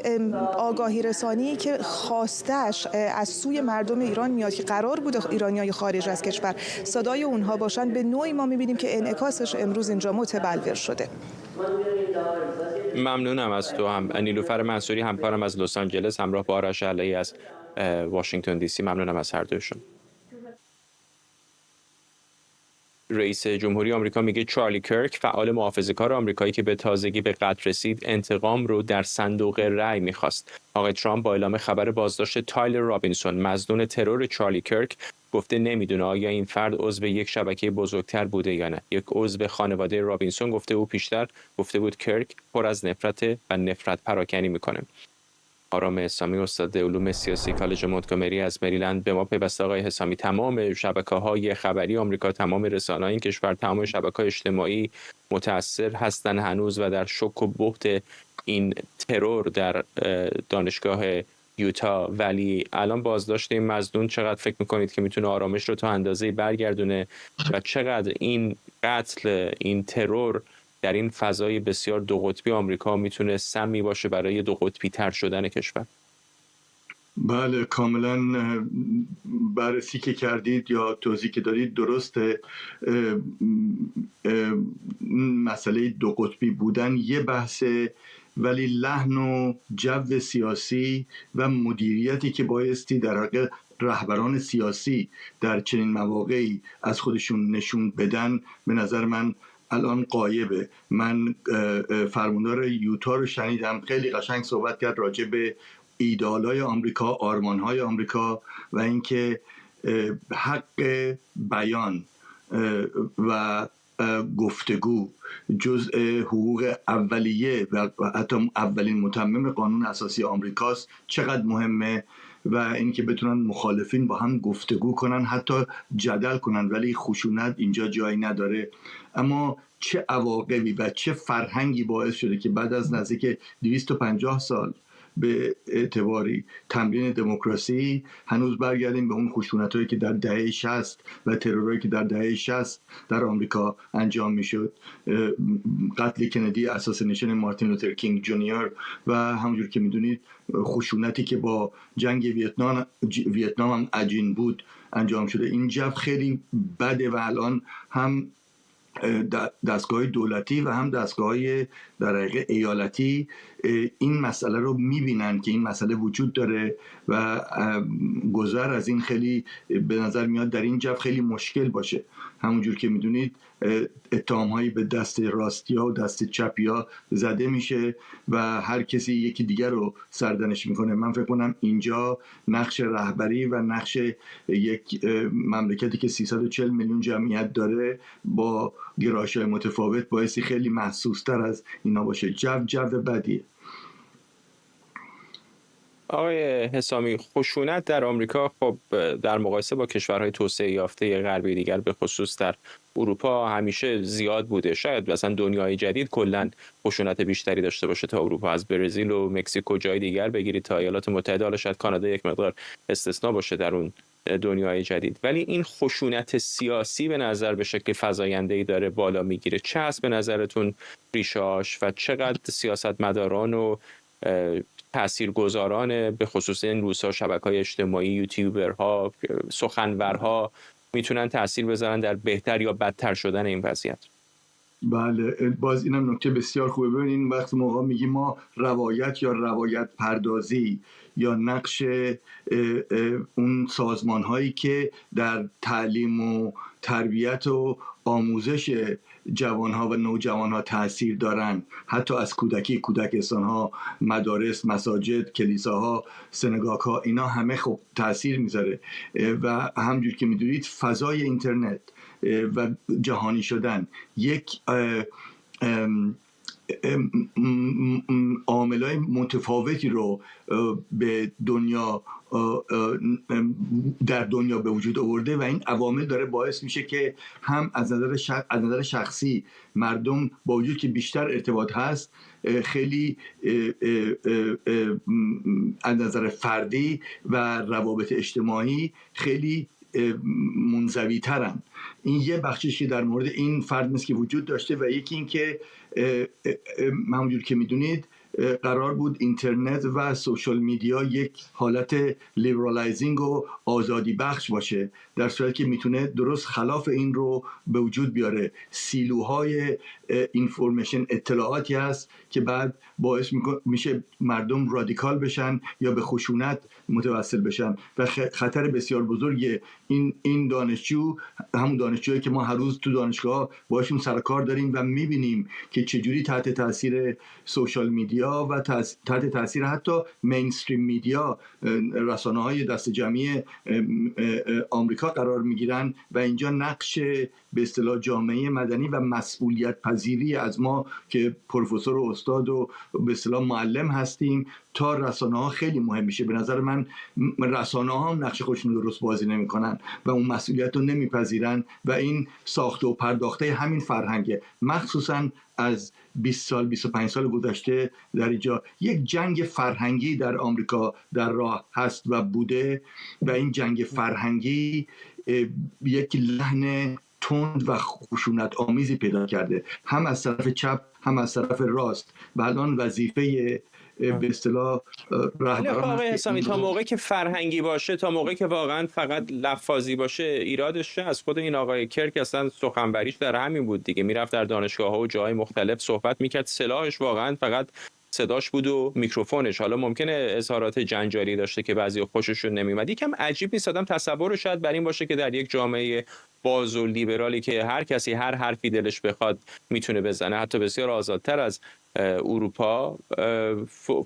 آگاهی رسانی که خواستش از سوی مردم ایران میاد که قرار بوده ایرانیای خارج از کشور صدای اونها باشن، به نوعی ما میبینیم که انعکاسش امروز اینجا متبلور شده. ممنونم از تو. هم نیلوفر منصوری همکارم از لس آنجلس همراه با آرش علایی از واشنگتن دی سی. ممنونم از هر دوشون. رئیس جمهوری آمریکا میگه چارلی کرک، فعال محافظه‌کار آمریکایی که به تازگی به قتل رسید، انتقام رو در صندوق رأی می‌خواست. آقای ترامپ با اعلام خبر بازداشت تایلر رابینسون، مظنون ترور چارلی کرک، گفته نمیدونه آیا این فرد عضو یک شبکه بزرگتر بوده یا نه. یک عضو خانواده رابینسون گفته او پیشتر گفته بود کرک پر از نفرت و نفرت پراکنی میکنه. آرام حسامی، استاد علوم سیاسی کالج مونتگومری از مریلند به ما پیوسته. آقای حسامی، تمام شبکه‌های خبری آمریکا، تمام رسانه‌های این کشور، تمام شبکه‌های اجتماعی متأثر هستن هنوز و در شک و بهت این ترور در دانشگاه یوتا. ولی الان بازداشت این مظنون چقدر فکر میکنید که میتونه آرامش رو تا اندازه‌ای برگردونه و چقدر این قتل، این ترور در این فضای بسیار دو قطبی آمریکا میتونه سمی باشه برای دو قطبی تر شدن کشور؟ بله، کاملا بررسی که کردید یا توضیح که دادید درسته. مسئله دو قطبی بودن یه بحثه، ولی لحن و جو سیاسی و مدیریتی که بایستی در حق رهبران سیاسی در چنین مواقعی از خودشون نشون بدن به نظر من الان غایبه. من فرماندار یوتا رو شنیدم، خیلی قشنگ صحبت کرد راجع به ایدئال‌های آمریکا، آرمان‌های آمریکا و اینکه حق بیان و گفتگو جزء حقوق اولیه و حتی اولین متمم قانون اساسی آمریکاست، چقدر مهمه و اینکه بتونن مخالفین با هم گفتگو کنن، حتی جدل کنن، ولی خشونت اینجا جایی نداره. اما چه عواقبی و چه فرهنگی باعث شده که بعد از نزدیک 250 سال به اعتباری تمرین دموکراسی هنوز برگردیم به اون خشونتایی که در دهه 60 و ترورایی که در دهه 60 در آمریکا انجام میشد. قتل کندی، اساسینیشن مارتین لوتر کینگ جونیور و همونجور که میدونید خشونتی که با جنگ ویتنام هم عجین بود انجام شده. این جو خیلی بده و الان هم دستگاه دولتی و هم دستگاه در حقیقت ایالتی این مسئله رو میبینن که این مسئله وجود داره و گذر از این خیلی به نظر میاد در این جو خیلی مشکل باشه. همونجور که میدونید اتهام‌هایی به دست راستی‌ها و دست چپی‌ها زده میشه و هر کسی یکی دیگر رو سردنش میکنه. من فکر کنم اینجا نقش رهبری و نقش یک مملکتی که 340 میلیون جمعیت داره با گرایش‌های متفاوت بایستی خیلی محسوس‌تر از اینا باشه. جو بدیه. آقای حسامی، خشونت در آمریکا خب در مقایسه با کشورهای توسعه یافته غربی دیگر به خصوص در اروپا همیشه زیاد بوده. شاید مثلا دنیای جدید کلا خشونت بیشتری داشته باشه تا اروپا. از برزیل و مکزیک و جای دیگر بگیرید تا ایالات متحده، حالا شاید کانادا یک مقدار استثناء باشه در اون دنیای جدید، ولی این خشونت سیاسی به نظر به شکل فزاینده‌ای داره بالا میگیره. چه هست به نظرتون ریشه‌اش و چقدر سیاستمداران و تاثیرگذاران به خصوص این روزها شبکه‌های اجتماعی، یوتیوبرها، سخنورها میتونن تاثیر بذارن در بهتر یا بدتر شدن این وضعیت؟ بله، باز اینم نکته بسیار خوبه. ببینید وقتی موقع میگیم ما روایت یا روایت پردازی یا نقش اون سازمان هایی که در تعلیم و تربیت و آموزش جوانها و نوجوانها تأثیر دارن، حتی از کودکی، کودکستانها، مدارس، مساجد، کلیساها، سنگاگ‌ها، اینا همه خب تأثیر میذاره. و همجور که میدونید فضای اینترنت و جهانی شدن یک عاملای متفاوتی رو به دنیا در دنیا به وجود آورده و این عوامل داره باعث میشه که هم از نظر شخصی مردم با وجود که بیشتر ارتباط هست خیلی از نظر فردی و روابط اجتماعی خیلی منزوی ترن. این یه بخشش که در مورد این فرد مثل که وجود داشته و یکی این که همونجور که میدونید قرار بود اینترنت و سوشال میدیا یک حالت لیبرالایزینگ و آزادی بخش باشه، در صورتی که میتونه درست خلاف این رو به وجود بیاره. سیلوهای اینفورمیشن، اطلاعاتی هست که بعد باعث میشه مردم رادیکال بشن یا به خشونت متوسل بشن و خطر بسیار بزرگی این دانشجو، همون دانشجویی که ما هر روز تو دانشگاه باشون سر کار داریم و میبینیم که چجوری تحت تاثیر سوشال میدیا و تحت تاثیر حتی مینستریم میدیا، رسانه‌های دست جمعی آمریکا قرار میگیرن و اینجا نقش به اصطلاح جامعه مدنی و مسئولیت پذیری از ما که پروفسور و استاد و به اصطلاح معلم هستیم تا رسانه‌ها خیلی مهم میشه. به نظر من رسانه‌ها هم نقش خودشون درست بازی نمی‌کنن و اون مسئولیت رو نمیپذیرن و این ساخته و پرداخته همین فرهنگه. مخصوصا از 20 سال 25 سال گذشته در اینجا یک جنگ فرهنگی در آمریکا در راه هست و بوده و این جنگ فرهنگی یک لحن تند و خشونت آمیزی پیدا کرده، هم از طرف چپ هم از طرف راست و الان وظیفه به اصطلاح رهبران آقای حسامی تا موقعی که فرهنگی باشه، تا موقعی که واقعا فقط لفاظی باشه، ایرادش از خود این آقای کرک اصلا سخنوریش در همین بود دیگه، میرفت در دانشگاه‌ها و جاهای مختلف صحبت میکرد، سلاحش واقعا فقط صداش بود و میکروفونش. حالا ممکنه اظهارات جنجالی داشته که بعضی خوششون نمیومد. یکم عجیب نیست آدم تصورش شاید بر این باشه که در یک جامعه باز و لیبرالی که هر کسی هر حرفی دلش بخواد میتونه بزنه، حتی بسیار آزادتر از اروپا،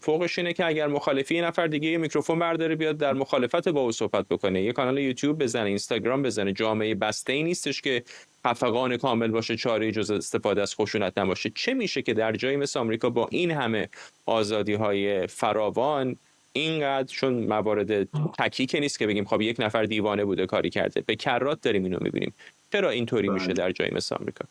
فوقش اینه که اگر مخالفی یه نفر دیگه یه میکروفون برداره بیاد در مخالفت با او صحبت بکنه، یه کانال یوتیوب بزنه، اینستاگرام بزنه. جامعه بسته‌ای نیستش که خفقان کامل باشه، چاره جز استفاده از خشونت نباشه. چه میشه که در جایی مثل آمریکا با این همه آزادی‌های فراوان اینقدر، چون موارد تکی که نیست که بگیم خب یک نفر دیوانه بوده کاری کرده، به کرات داریم اینو میبینیم، چرا اینطوری میشه در جایی مثل آمریکا؟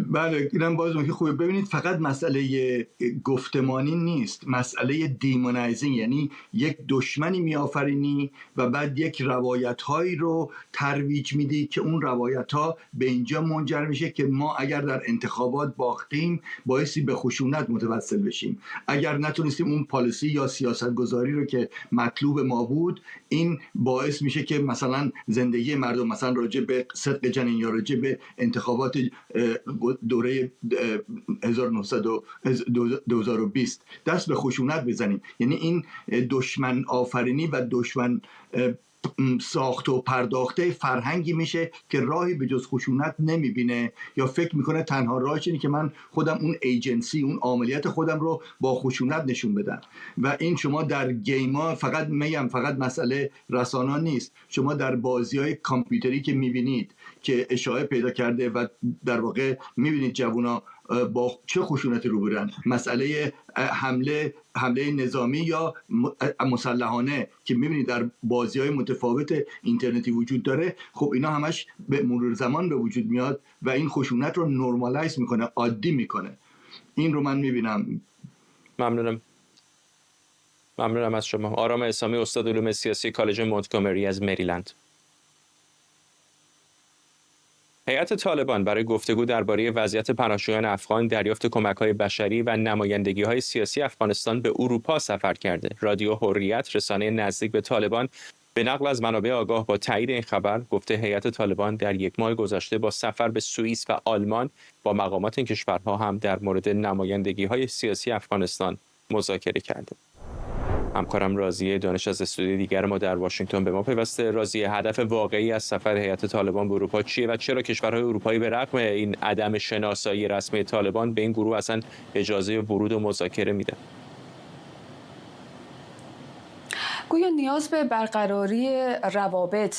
بله، اینم باز نکته خوبه. ببینید فقط مسئله گفتمانی نیست، مسئله دیمونایزینگ، یعنی یک دشمنی میآفرینی و بعد یک روایت‌هایی رو ترویج میدی که اون روایت‌ها به اینجا منجر میشه که ما اگر در انتخابات باختیم بایستی به خشونت متوسل بشیم، اگر نتونستیم اون پالیسی یا سیاستگذاری رو که مطلوب ما بود، این باعث میشه که مثلا زندگی مردم مثلا راجع به صدق جنین یا راجع به انتخابات دوره 2020 دست به خشونت بزنیم. یعنی این دشمن آفرینی و دشمن ساخته و پرداخته فرهنگی میشه که راهی به جز خشونت نمیبینه یا فکر میکنه تنها راهش اینه که من خودم اون ایجنسی، اون عملیات خودم رو با خشونت نشون بدم. و این شما در گیما فقط مسئله رسانه نیست، شما در بازی‌های کامپیوتری که میبینید که اشاعه پیدا کرده و در واقع میبینید جوونا با چه خشونتی روبرون، مسئله حمله نظامی یا مسلحانه که میبینید در بازی‌های متفاوت اینترنتی وجود داره، خب اینا همش به مرور زمان به وجود میاد و این خشونت رو نورمالایز میکنه، عادی میکنه. این رو من میبینم. ممنونم از شما. آرام اسامی، استاد علوم سیاسی کالج مونتگومری از مریلند. هیئت طالبان برای گفتگو درباره وضعیت پناهجویان افغان، دریافت کمک‌های بشری و نمایندگی‌های سیاسی افغانستان به اروپا سفر کرده. رادیو حریت، رسانه نزدیک به طالبان، به نقل از منابع آگاه با تایید این خبر گفته هیئت طالبان در 1 ماه گذشته با سفر به سوئیس و آلمان با مقامات این کشورها هم در مورد نمایندگی‌های سیاسی افغانستان مذاکره کرده. همکارم راضیه دانش از استودیوی دیگر ما در واشنگتن به ما پیوسته. راضیه، هدف واقعی از سفر هیئت طالبان به اروپا چیه و چرا کشورهای اروپایی به رغم این عدم شناسایی رسمی طالبان به این گروه اصلا اجازه ورود و مذاکره میده؟ گویا نیاز به برقراری روابط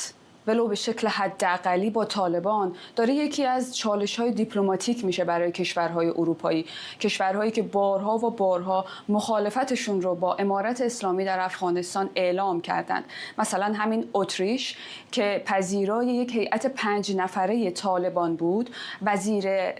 ولو به شکل حداقلی با طالبان داره یکی از چالش‌های دیپلماتیک میشه برای کشورهای اروپایی، کشورهایی که بارها و بارها مخالفتشون رو با امارت اسلامی در افغانستان اعلام کردند. مثلا همین اتریش که پذیرای یک هیئت 5 نفره طالبان بود، وزیر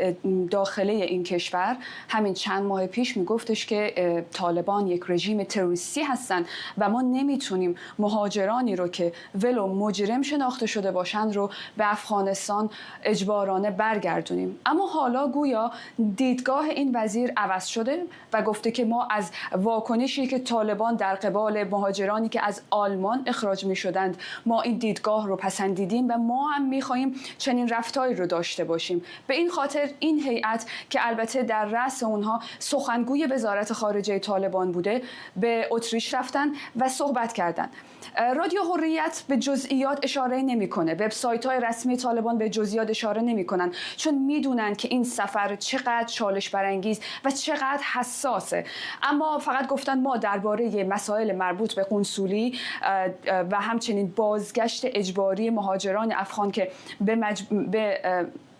داخله این کشور همین چند ماه پیش میگفتش که طالبان یک رژیم تروریستی هستند و ما نمیتونیم مهاجرانی رو که ولو مجرم شناخته شده باشند رو به افغانستان اجبارانه برگردونیم. اما حالا گویا دیدگاه این وزیر عوض شده و گفته که ما از واکنشی که طالبان در قبال مهاجرانی که از آلمان اخراج می شدند ما این دیدگاه رو پسندیدیم و ما هم می خواهیم چنین رفتاری رو داشته باشیم. به این خاطر این هیئت که البته در رأس اونها سخنگوی وزارت خارجه طالبان بوده به اتریش رفتن و صحبت کردند. رادیو حریت به جزئیات اشاره نمیکنه، وبسایت‌های رسمی طالبان به جزئیات اشاره نمیکنن، چون میدونن که این سفر چقدر چالش برانگیز و چقدر حساسه. اما فقط گفتن ما درباره مسائل مربوط به قنصولی و همچنین بازگشت اجباری مهاجران افغان که به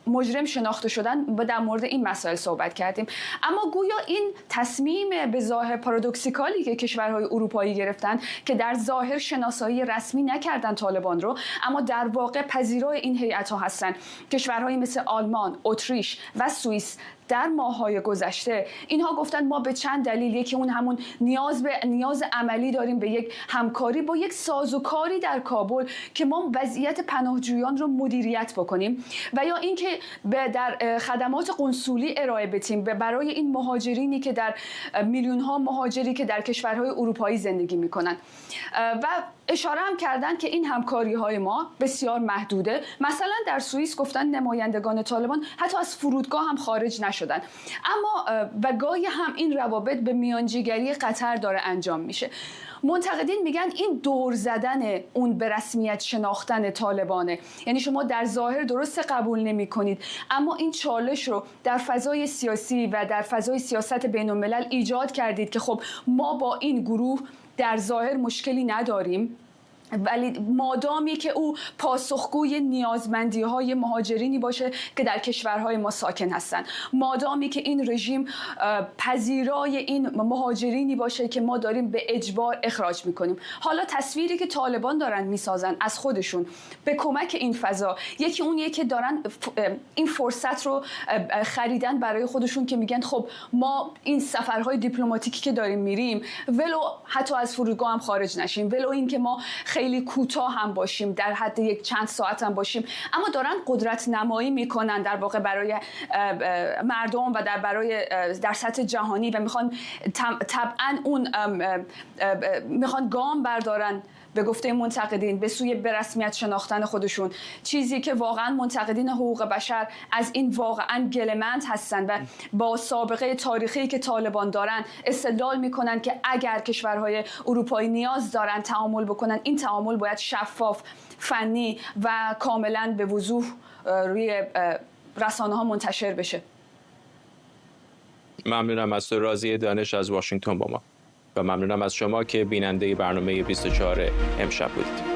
مجرم شناخته شدن و در مورد این مسائل صحبت کردیم. اما گویا این تصمیم به ظاهر پارادوکسیکالی که کشورهای اروپایی گرفتن که در ظاهر شناسایی رسمی نکردن طالبان رو، اما در واقع پذیرای این هیئت‌ها هستن. کشورهایی مثل آلمان، اتریش و سوئیس در ماه‌های گذشته اینها گفتن ما به چند دلیل، یکی اون همون نیاز عملی داریم به یک همکاری با یک سازوکاری در کابل که ما وضعیت پناهجویان رو مدیریت بکنیم و یا اینکه در خدمات قنصولی ارائه بدیم برای این مهاجرینی که در میلیون‌ها مهاجری که در کشورهای اروپایی زندگی می‌کنن. و اشاره هم کردن که این همکاری‌های ما بسیار محدوده. مثلا در سوئیس گفتن نمایندگان طالبان حتی از فرودگاه هم خارج نشدن. اما و گاهی هم این روابط به میانجیگری قطر داره انجام میشه. منتقدین میگن این دور زدن اون به رسمیت شناختن طالبانه، یعنی شما در ظاهر درست قبول نمی کنید اما این چالش رو در فضای سیاسی و در فضای سیاست بین الملل ایجاد کردید که خب ما با این گروه در ظاهر مشکلی نداریم، ولی مادامی که او پاسخگوی نیازمندی‌های مهاجرینی باشه که در کشورهای ما ساکن هستند، مادامی که این رژیم پذیرای این مهاجرینی باشه که ما داریم به اجبار اخراج میکنیم. حالا تصویری که طالبان دارن میسازن از خودشون به کمک این فضا، یکی اونیه که دارن این فرصت رو خریدن برای خودشون که میگن خب ما این سفرهای دیپلماتیکی که داریم میریم ولو حتی از فرودگاه هم خارج نشیم، ولو این که ما خیلی کوتاه هم باشیم، در حد یک چند ساعت هم باشیم، اما دارن قدرت نمایی میکنن در واقع برای مردم و در سطح جهانی و میخوان طبعا اون میخوان گام بردارن به گفته منتقدین به سوی به رسمیت شناختن خودشون، چیزی که واقعا منتقدین حقوق بشر از این واقعا گله‌مند هستن و با سابقه تاریخی که طالبان دارن استدلال میکنن که اگر کشورهای اروپایی نیاز دارن تعامل بکنن، این تعامل باید شفاف، فنی و کاملا به وضوح روی رسانه‌ها منتشر بشه. ممنونم از تو راضیه دانش از واشنگتن با ما و ممنونم از شما که بیننده برنامه 24 امشب بودید.